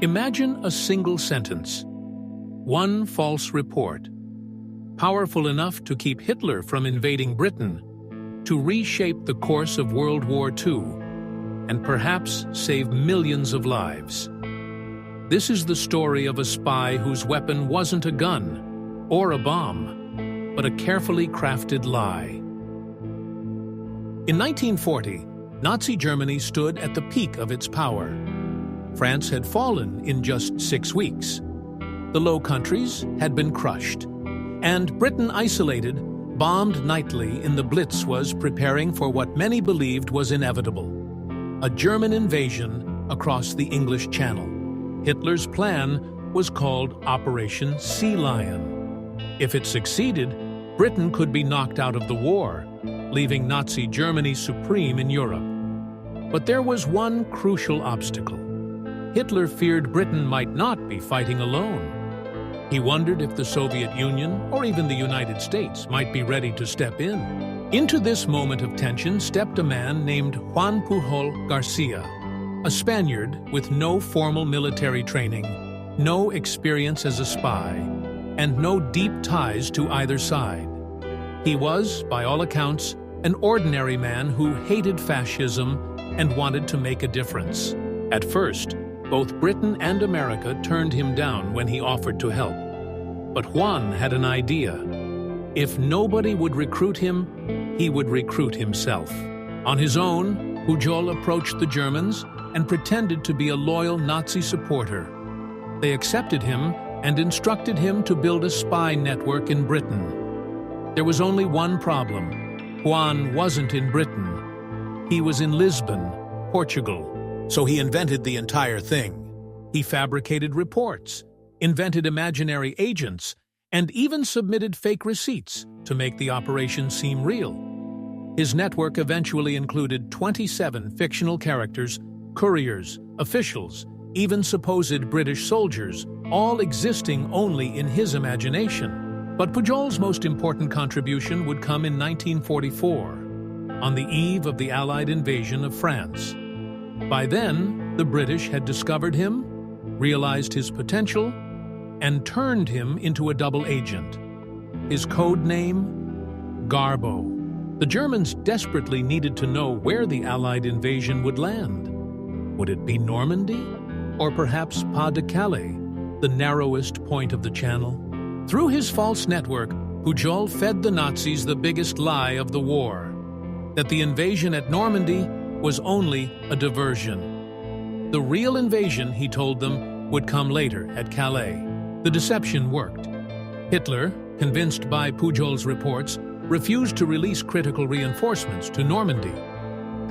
Imagine a single sentence, one false report, powerful enough to keep Hitler from invading Britain, to reshape the course of World War II, and perhaps save millions of lives. This is the story of a spy whose weapon wasn't a gun or a bomb, but a carefully crafted lie. In 1940, Nazi Germany stood at the peak of its power. France had fallen in just 6 weeks. The Low Countries had been crushed, and Britain, isolated, bombed nightly in the Blitz, was preparing for what many believed was inevitable: a German invasion across the English Channel. Hitler's plan was called Operation Sea Lion. If it succeeded, Britain could be knocked out of the war, leaving Nazi Germany supreme in Europe. But there was one crucial obstacle. Hitler feared Britain might not be fighting alone. He wondered if the Soviet Union, or even the United States, might be ready to step in. Into this moment of tension stepped a man named Juan Pujol Garcia, a Spaniard with no formal military training, no experience as a spy, and no deep ties to either side. He was, by all accounts, an ordinary man who hated fascism and wanted to make a difference. At first, both Britain and America turned him down when he offered to help. But Juan had an idea. If nobody would recruit him, he would recruit himself. On his own, Pujol approached the Germans and pretended to be a loyal Nazi supporter. They accepted him and instructed him to build a spy network in Britain. There was only one problem. Juan wasn't in Britain. He was in Lisbon, Portugal. So he invented the entire thing. He fabricated reports, invented imaginary agents, and even submitted fake receipts to make the operation seem real. His network eventually included 27 fictional characters, couriers, officials, even supposed British soldiers, all existing only in his imagination. But Pujol's most important contribution would come in 1944, on the eve of the Allied invasion of France. By then, the British had discovered him, realized his potential, and turned him into a double agent. His code name? Garbo. The Germans desperately needed to know where the Allied invasion would land. Would it be Normandy? Or perhaps Pas de Calais, the narrowest point of the Channel? Through his false network, Pujol fed the Nazis the biggest lie of the war: that the invasion at Normandy was only a diversion. The real invasion, he told them, would come later at Calais. The deception worked. Hitler, convinced by Pujol's reports, refused to release critical reinforcements to Normandy.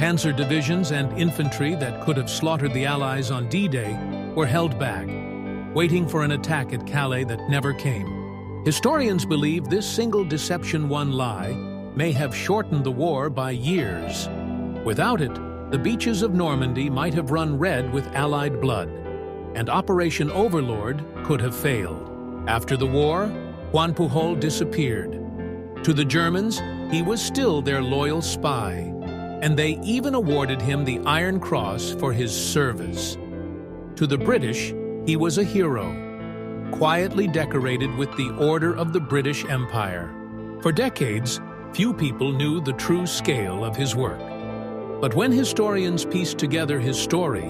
Panzer divisions and infantry that could have slaughtered the Allies on D-Day were held back, waiting for an attack at Calais that never came. Historians believe this single deception-one lie may have shortened the war by years. Without it, the beaches of Normandy might have run red with Allied blood, and Operation Overlord could have failed. After the war, Juan Pujol disappeared. To the Germans, he was still their loyal spy, and they even awarded him the Iron Cross for his service. To the British, he was a hero, quietly decorated with the Order of the British Empire. For decades, few people knew the true scale of his work. But when historians pieced together his story,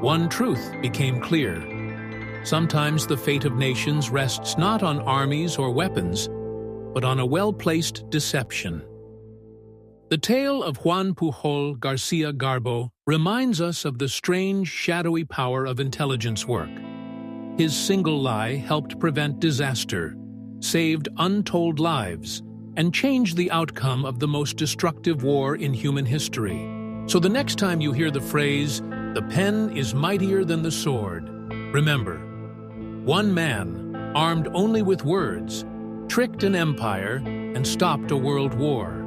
one truth became clear. Sometimes the fate of nations rests not on armies or weapons, but on a well-placed deception. The tale of Juan Pujol Garcia Garbo reminds us of the strange, shadowy power of intelligence work. His single lie helped prevent disaster, saved untold lives, and changed the outcome of the most destructive war in human history. So the next time you hear the phrase, "The pen is mightier than the sword," remember, one man, armed only with words, tricked an empire and stopped a world war.